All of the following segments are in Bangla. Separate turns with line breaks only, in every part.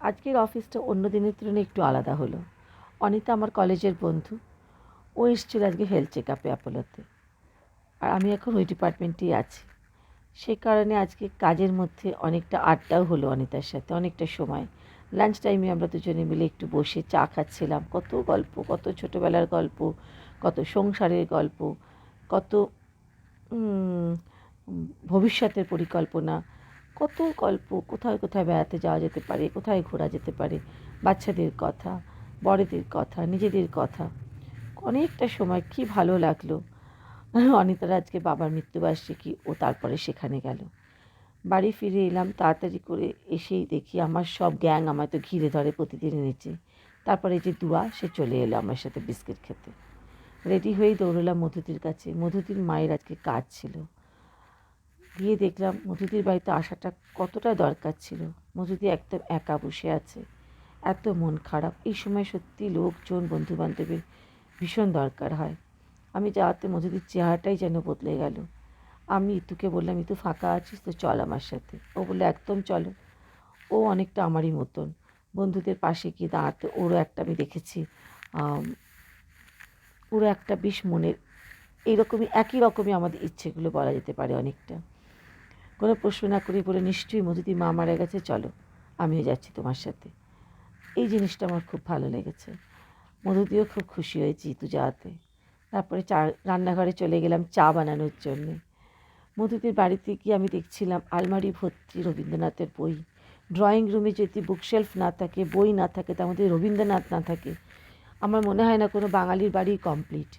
আজকের অফিসটা অন্য দিনের তুলনায় একটু আলাদা হলো। অনিতা আমার কলেজের বন্ধু। ও এসেছিল আজকে হেলথ চেক আপে অ্যাপোলোতে। আর আমি এখন ওই ডিপার্টমেন্টেই আছি। সে কারণে আজকে কাজের মধ্যে অনেকটা আড্ডাও হলো অনিতার সাথে, অনেকটা সময়। লাঞ্চ টাইমে আমরা দুজনে মিলে একটু বসে চা খাচ্ছিলাম। কত গল্প, কত ছোটোবেলার গল্প, কত সংসারের গল্প, কত উম, ভবিষ্যতের পরিকল্পনা, কত গল্প, কোথায় কোথায় বেড়াতে যাওয়া যেতে পারে, কোথায় ঘোরা যেতে পারে, বাচ্চাদের কথা, বড়দের কথা, নিজেদের কথা। অনেকটা সময় কী ভালো লাগলো। অনিতার আজকে বাবার মৃত্যুবার্ষিকী, ও তারপরে সেখানে গেল। বাড়ি ফিরে এলাম তাড়াতাড়ি করে, এসেই দেখি আমার সব গ্যাং আমায় তো ঘিরে ধরে প্রতিদিনের নিচে। তারপরে যে দুয়া, সে চলে এলো আমার সাথে বিস্কিট খেতে। রেডি হয়েই দৌড়লাম মধুতির কাছে। মধুতির মায়ের আজকে কাজ ছিল। গিয়ে দেখলাম মধুদির বাড়িতে আসাটা কতটা দরকার ছিল। মধুদি একদম একা বসে আছে, এত মন খারাপ। এই সময় সত্যি লোকজন, বন্ধুবান্ধবের ভীষণ দরকার হয়। আমি যাওয়াতে মধুদির চেহারাটাই যেন বদলে গেল। আমি ইতুকে বললাম, ইতু ফাঁকা আছিস তো, চল আমার সাথে। ও বললো একদম চলো। ও অনেকটা আমারই মতন, বন্ধুদের পাশে গিয়ে দাঁড়াতে ওরও একটা আমি দেখেছি, ওরও একটা বেশ মনের এইরকমই একই রকমই আমাদের ইচ্ছেগুলো বলা যেতে পারে অনেকটা। কোনো প্রশ্ন না করেই বলে, নিশ্চয়ই মধুদি মা মারা গেছে, চলো আমিও যাচ্ছি তোমার সাথে। এই জিনিসটা আমার খুব ভালো লেগেছে। মধুদিও খুব খুশি হয়েছি ইতু যাওয়াতে। তারপরে রান্নাঘরে চলে গেলাম চা বানানোর জন্যে। মধুদির বাড়িতে গিয়ে আমি দেখছিলাম আলমারি ভর্তি রবীন্দ্রনাথের বই। ড্রয়িং রুমে যদি বুকশেলফ না থাকে, বই না থাকে, তার মধ্যে রবীন্দ্রনাথ না থাকে, আমার মনে হয় না কোনো বাঙালির বাড়ি কমপ্লিট।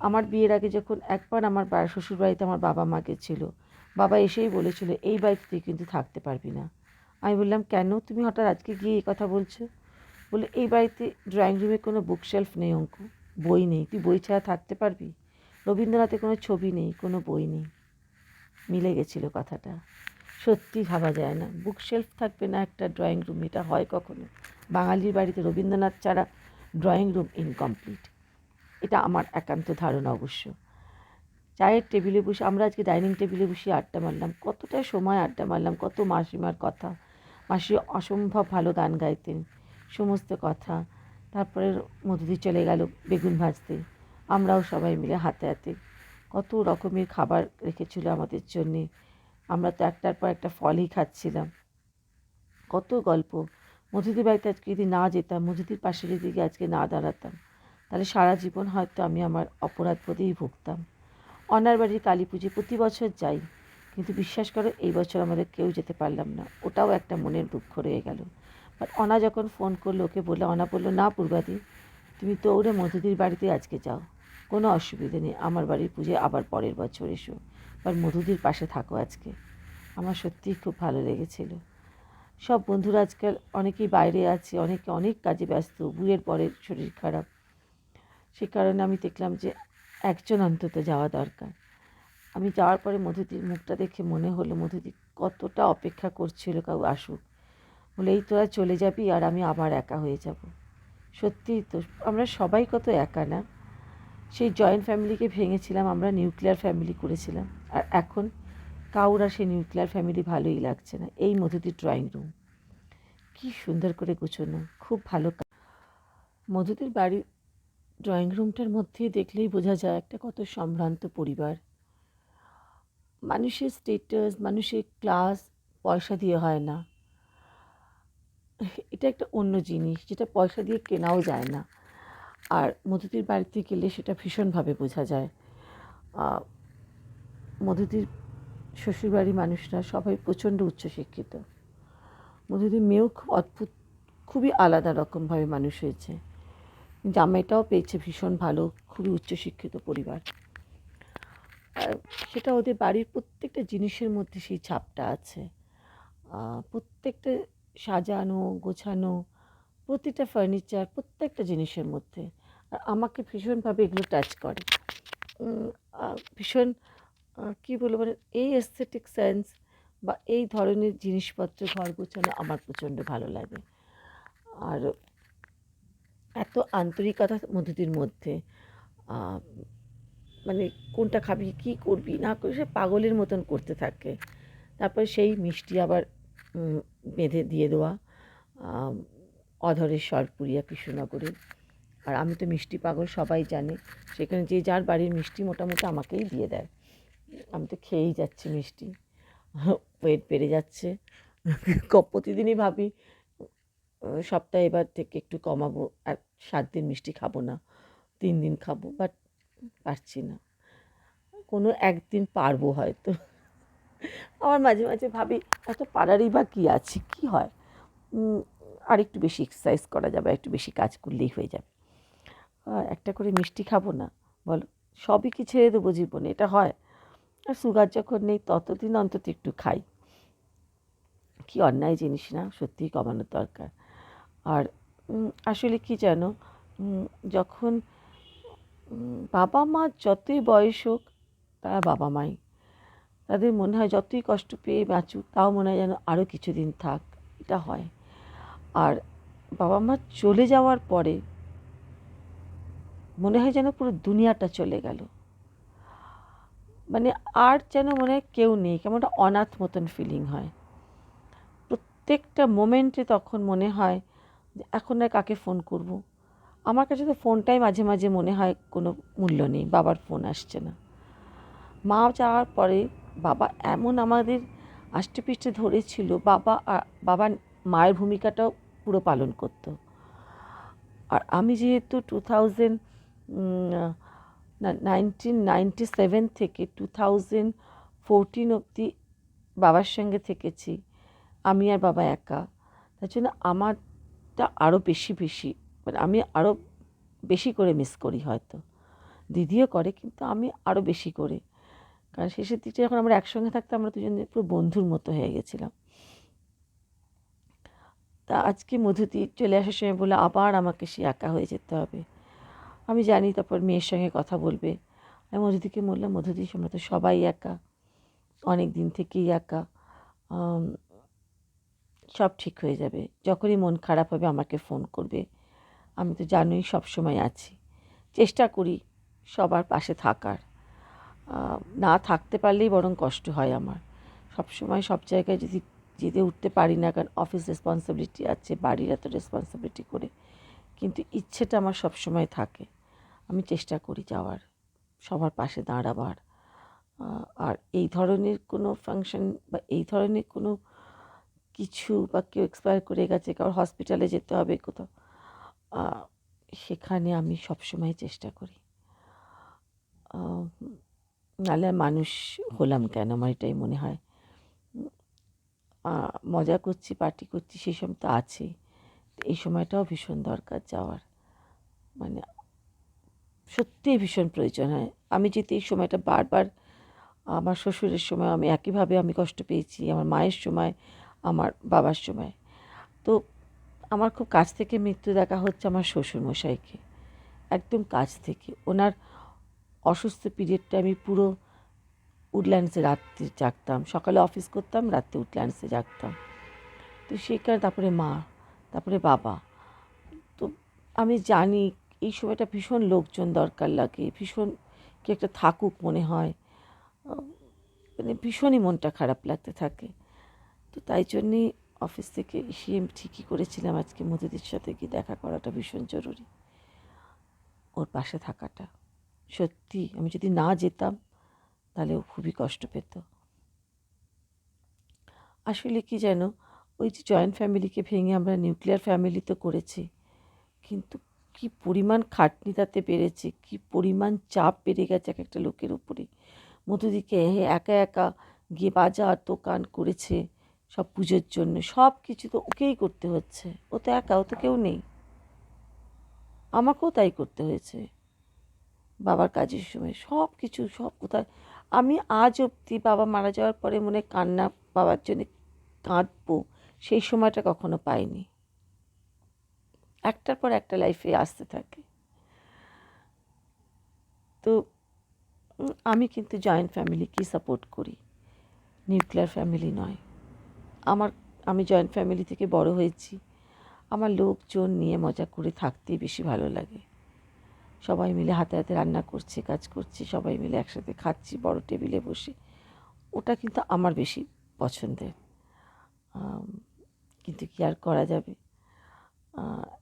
আমার বিয়ের আগে যখন একবার আমার শ্বশুরবাড়িতে আমার বাবা মা গেছিল, বাবা এসেই বলেছিল, এই বাড়িতে তুই কিন্তু থাকতে পারবি না। আমি বললাম, কেন তুমি হঠাৎ আজকে গিয়ে এই কথা বলছো? বলে, এই বাড়িতে ড্রয়িং রুমে কোনো বুকশেলফ নেই অঙ্কু, বই নেই, তুই বই ছাড়া থাকতে পারবি? রবীন্দ্রনাথের কোনো ছবি নেই, কোনো বই নেই। মিলে গেছিলো কথাটা। সত্যি ভাবা যায় না, বুকশেলফ থাকবে না একটা ড্রয়িং রুম, এটা হয় কখনো? বাঙালির বাড়িতে রবীন্দ্রনাথ ছাড়া ড্রয়িং রুম ইনকমপ্লিট। এটা আমার একান্ত ধারণা অবশ্য। চায়ের টেবিলে বসে আমরা আজকে ডাইনিং টেবিলে বসে আড্ডা মারলাম, কতটা সময় আড্ডা মারলাম, কত মাসিমার কথা। মাসি অসম্ভব ভালো গান গাইতেন, সমস্ত কথা। তারপরে মধুদি চলে গেল বেগুন ভাজতে। আমরাও সবাই মিলে হাতে হাতে কত রকমের খাবার রেখেছিল আমাদের জন্যে। আমরা তো একটার পর একটা ফলই খাচ্ছিলাম। কত গল্প। মধুদির বাড়িতে আজকে যদি না যেতাম, মধুদির পাশে যদি আজকে না দাঁড়াতাম, তাহলে সারা জীবন হয়তো আমি আমার অপরাধ বোধেই ভুগতাম। অনার বাড়ির কালী পুজো প্রতি বছর যাই, কিন্তু বিশ্বাস করো এই বছর আমাদের কেউ যেতে পারলাম না। ওটাও একটা মনের দুঃখ রয়ে গেল। বাট অনা যখন ফোন করলো, ওকে বললে, অনা বললো, না পূর্বাদি, তুমি তো ওরে মধুদির বাড়িতে আজকে যাও, কোনো অসুবিধে নেই, আমার বাড়ির পুজো আবার পরের বছর এসো, এবার মধুদির পাশে থাকো আজকে। আমার সত্যিই খুব ভালো লেগেছিল। সব বন্ধুরা আজকাল অনেকেই বাইরে আছে, অনেকে অনেক কাজে ব্যস্ত, বিয়ের পরে শরীর খারাপ। সে কারণে আমি দেখলাম যে একজন অন্তত যাওয়া দরকার। আমি যাওয়ার পরে মধুদির মুখটা দেখে মনে হলো মধুদি কতটা অপেক্ষা করছিল কেউ আসুক। বলে, এই তোরা চলে যাবি আর আমি আবার একা হয়ে যাব। সত্যিই তো, আমরা সবাই কত একা না? সেই জয়েন্ট ফ্যামিলিকে ভেঙেছিলাম, আমরা নিউক্লিয়ার ফ্যামিলি করেছিলাম। আর এখন কাউর আর সেই নিউক্লিয়ার ফ্যামিলি ভালোই লাগছে না। এই মধুদির ড্রয়িং রুম কী সুন্দর করে গুছোনো, খুব ভালো। মধুদির বাড়ির ড্রয়িং রুমটার মধ্যেই দেখলেই বোঝা যায় একটা কত সম্ভ্রান্ত পরিবার। মানুষের স্টেটাস, মানুষের ক্লাস পয়সা দিয়ে হয় না। এটা একটা অন্য জিনিস, যেটা পয়সা দিয়ে কেনাও যায় না। আর মধুদির বাড়িতে গেলে সেটা ভীষণভাবে বোঝা যায়। মধুদির শ্বশুরবাড়ির মানুষরা সবাই প্রচণ্ড উচ্চশিক্ষিত। মধুদির মেয়েও খুব অদ্ভুত, খুবই আলাদা রকমভাবে মানুষ হয়েছে। জামাইটাও পেয়েছে ভীষণ ভালো, খুবই উচ্চশিক্ষিত পরিবার। আর সেটা ওদের বাড়ির প্রত্যেকটা জিনিসের মধ্যে সেই ছাপটা আছে। প্রত্যেকটা সাজানো গোছানো, প্রতিটা ফার্নিচার, প্রত্যেকটা জিনিসের মধ্যে। আর আমাকে ভীষণভাবে এগুলো টাচ করে। ভীষণ কী বলবো, মানে এই এস্থেটিক সেন্স বা এই ধরনের জিনিসপত্র ঘর গোছানো আমার প্রচণ্ড ভালো লাগে। আর এত আন্তরিকতা মধুদির মধ্যে, মানে কোনটা খাবি, কী করবি না করবি, সে পাগলের মতন করতে থাকে। তারপরে সেই মিষ্টি আবার বেঁধে দিয়ে দেওয়া, অধরের স্বরপুরিয়া কৃষ্ণনগরে। আর আমি তো মিষ্টি পাগল, সবাই জানে। সেখানে যে যার বাড়ির মিষ্টি মোটামুটি আমাকেই দিয়ে দেয়। আমি তো খেয়েই যাচ্ছি মিষ্টি, ওয়েট বেড়ে যাচ্ছে। প্রতিদিনই ভাবি সপ্তাহে এবার থেকে একটু কমাবো, আর 7 দিন মিষ্টি খাবো না, 3 দিন খাবো, বাট পারছি না। কোনো একদিন পারবো হয়তো। আমার মাঝে মাঝে ভাবি এত পারারই বা কী আছে, কী হয়, আর একটু বেশি এক্সারসাইজ করা যাবে, একটু বেশি কাজ করলেই হয়ে যাবে। একটা করে মিষ্টি খাবো না বলো? সবই কি ছেড়ে দেবো জীবনে? এটা হয়? আর সুগার যখন নেই ততদিন অন্তত একটু খাই। কি অন্যায় জিনিস না, সত্যিই কমানোর দরকার। আর আসলে কি জানো, যখন বাবা মা যতই বয়স হোক, তারা বাবা মাই। তাদের মনে হয় যতই কষ্ট পেয়ে বাঁচুক, তাও মনে হয় যেন আরও কিছুদিন থাক, এটা হয়। আর বাবা মা চলে যাওয়ার পরে মনে হয় যেন পুরো দুনিয়াটা চলে গেল, মানে আর যেন মনে হয় কেউ নেই, কেমন একটা অনাথ মতন ফিলিং হয়। প্রত্যেকটা মোমেন্টে তখন মনে হয় যে এখন আর কাকে ফোন করব। আমার কাছে তো ফোনটাই মাঝে মাঝে মনে হয় কোনো মূল্য নেই, বাবার ফোন আসছে না। মা যাওয়ার পরে বাবা এমন আমাদের আষ্টেপৃষ্ঠে ধরেছিল, বাবা মায়ের ভূমিকাটাও পুরো পালন করতো। আর আমি যেহেতু 1997 থেকে 2014 অবধি বাবার সঙ্গে থেকেছি, আমি আর বাবা একা, তার জন্য আমারটা আরও বেশি মানে আমি আরও বেশি করে মিস করি হয়তো। দিদিও করে, কিন্তু আমি আরও বেশি করে, কারণ শেষের দিকটা যখন আমরা একসঙ্গে থাকতাম, আমরা দুজন পুরো বন্ধুর মতো হয়ে গেছিলাম। তা আজকে মধুদি চলে আসার সময় বলে আবার আমাকে সে একা হয়ে যেতে হবে। আমি জানি তারপর মেয়ের সঙ্গে কথা বলবে। আমি মধুদিকে বললাম, মধুদি আমরা তো সবাই একা, অনেক দিন থেকেই একা, সব ঠিক হয়ে যাবে। যখনই মন খারাপ হবে আমাকে ফোন করবে, আমি তো জানোই সবসময় আছি। চেষ্টা করি সবার পাশে থাকার, না থাকতে পারলেই বরং কষ্ট হয় আমার। সবসময় সব জায়গায় যদি যেতে উঠতে পারি না, কারণ অফিস রেসপন্সিবিলিটি আছে, বাড়ির এত রেসপন্সিবিলিটি করে, কিন্তু ইচ্ছেটা আমার সবসময় থাকে। আমি চেষ্টা করি যাওয়ার, সবার পাশে দাঁড়াবার। আর এই ধরনের কোনো ফাংশন বা এই ধরনের কোনো কিছু, বা কেউ এক্সপায়ার করে গেছে, কারোর হসপিটালে যেতে হবে কোথাও, সেখানে আমি সবসময় চেষ্টা করি। নাহলে মানুষ হলাম কেন, আমার এটাই মনে হয়। মজা করছি, পার্টি করছি, সেই সময় তো আছেই, এই সময়টাও ভীষণ দরকার যাওয়ার, মানে সত্যিই ভীষণ প্রয়োজন হয়। আমি যদি এই সময়টা বারবার, আমার শ্বশুরের সময় আমি একইভাবে আমি কষ্ট পেয়েছি, আমার মায়ের সময়, আমার বাবার সময়, তো আমার খুব কাছ থেকে মৃত্যু দেখা হচ্ছে আমার শ্বশুরমশাইকে, একদম কাছ থেকে। ওনার অসুস্থ পিরিয়ডটা আমি পুরো উডল্যান্ডসে রাত্রে জাগতাম, সকালে অফিস করতাম, রাত্রে উডল্যান্ডসে জাগতাম। তো সেই কারণে তারপরে মা, তারপরে বাবা। তো আমি জানি এই সময়টা ভীষণ লোকজন দরকার লাগে, ভীষণ কি একটা থাকুক মনে হয়, মানে ভীষণই মনটা খারাপ লাগতে থাকে। তো তাই জন্যেই অফিস থেকে এসে ঠিকই করেছিলাম আজকে মধুদির সাথে গিয়ে দেখা করাটা ভীষণ জরুরি, ওর পাশে থাকাটা। সত্যি আমি যদি না যেতাম তাহলে ও খুবই কষ্ট পেত। আসলে কি যেন, ওই যে জয়েন্ট ফ্যামিলিকে ভেঙে আমরা নিউক্লিয়ার ফ্যামিলি তো করেছি, কিন্তু কি পরিমাণ খাটনি তাতে বেড়েছে, কি পরিমাণ চাপ বেড়ে গেছে এক একটা লোকের উপরে। মধুদিকে একা একা গিয়ে বাজার দোকান করেছে সব পুজোর জন্য, সব কিছু তো ওকেই করতে হচ্ছে। ও তো একা, ও তো কেউ নেই। আমাকেও তাই করতে হয়েছে বাবার কাজের সময়, সব কিছু, সব কোথায়। আমি আজ অবধি বাবা মারা যাওয়ার পরে মনে কান্না, বাবার জন্য কাঁদবো, সেই সময়টা কখনো পাইনি। একটার পর একটা লাইফে আসতে থাকে। তো আমি কিন্তু জয়েন্ট ফ্যামিলিকেই সাপোর্ট করি, নিউক্লিয়ার ফ্যামিলি নয়। আমি জয়েন্ট ফ্যামিলি থেকে বড় হয়েছি, আমার লোকজন নিয়ে মজা করে থাকতেই বেশি ভালো লাগে। সবাই মিলে হাতে হাতে রান্না করছি, কাজ করছি, সবাই মিলে একসাথে খাচ্ছি বড় টেবিলে বসে, ওটা কিন্তু আমার বেশি পছন্দের। কিন্তু কি আর করা যাবে,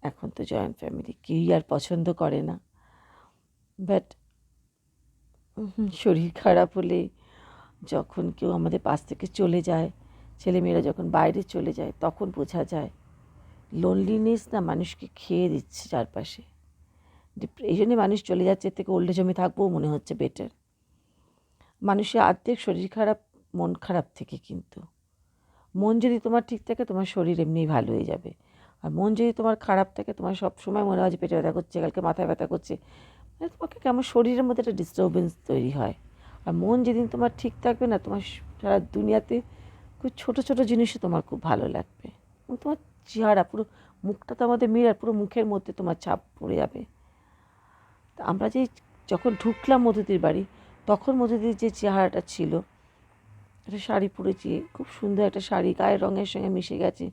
এখন তো জয়েন্ট ফ্যামিলি কেউই আর পছন্দ করে না, বাট শরীর খারাপ হলে যখন কেউ আমাদের পাশ থেকে চলে যায়, ছেলেমেয়েরা যখন বাইরে চলে যায়, তখন বোঝা যায় লোনলিনেস না মানুষকে খেয়ে দিচ্ছে চারপাশে। এই জন্যে মানুষ চলে যাচ্ছে, এর থেকে ওল্ড এজ হোমে থাকবো মনে হচ্ছে বেটার। মানুষের অর্ধেক শরীর খারাপ মন খারাপ থেকে, কিন্তু মন যদি তোমার ঠিক থাকে তোমার শরীর এমনিই ভালো হয়ে যাবে। আর মন যদি তোমার খারাপ থাকে তোমার সব সময় মনে হয় যে পেটে ব্যথা করছে, কালকে মাথায় ব্যথা করছে, মানে তোমাকে কেমন শরীরের মধ্যে একটা ডিস্টারবেন্স তৈরি হয়। আর মন যেদিন তোমার ঠিক থাকবে না, তোমার সারা দুনিয়াতে খুব ছোটো ছোটো জিনিসও তোমার খুব ভালো লাগবে। এবং তোমার চেহারা পুরো, মুখটা তো আমাদের মিরার, পুরো মুখের মধ্যে তোমার ছাপ পড়ে যাবে। তা আমরা যখন ঢুকলাম মধুদির বাড়ি, তখন মধুদির যে চেহারাটা ছিল, একটা শাড়ি পরেছি, খুব সুন্দর একটা শাড়ি, গায়ের রঙের সঙ্গে মিশে গেছে,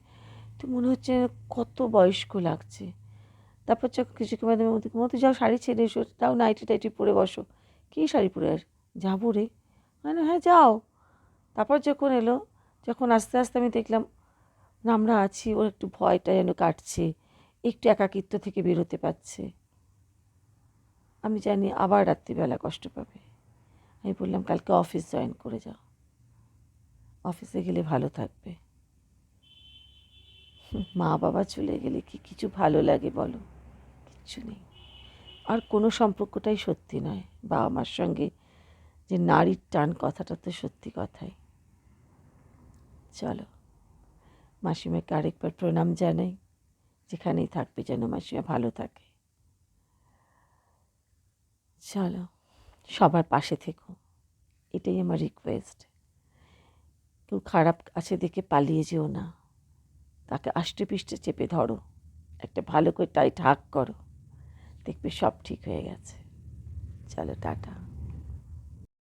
তো মনে হচ্ছে কত বয়স্ক লাগছে। তারপর যখন কিছুক্ষণ বাদে মধু যাও শাড়ি ছেড়ে এসো, তাও নাইটি টাইটি পরে বসো। কী শাড়ি পরে আর যাবো রে, মানে হ্যাঁ যাও। তারপর যখন এলো, যখন আস্তে আস্তে আমি দেখলাম না আমরা আছি, ওর একটু ভয়টা যেন কাটছে, একটু একাকিত্ব থেকে বেরোতে পারছে। আমি জানি আবার রাত্রিবেলা কষ্ট পাবে। আমি বললাম কালকে অফিস জয়েন করে যাও, অফিসে গেলে ভালো থাকবে। মা বাবা চলে গেলে কি কিছু ভালো লাগে বলো? কিচ্ছু নেই। আর কোনো সম্পর্কটাই সত্যি নয়। বাবা মার সঙ্গে যে নারীর টান, কথাটা তো সত্যি কথাই। চলো, মাসিমাকে আরেকবার প্রণাম জানাই। যেখানেই থাকবে যেন মাসিমা ভালো থাকে। চলো, সবার পাশে থেকো, এটাই আমার রিকোয়েস্ট। কেউ খারাপ আছে দেখে পালিয়ে যেও না, তাকে আষ্টে পিষ্টে চেপে ধরো, একটা ভালো করে টাইট হাক করো, দেখবে সব ঠিক হয়ে গেছে। চলো, টাটা।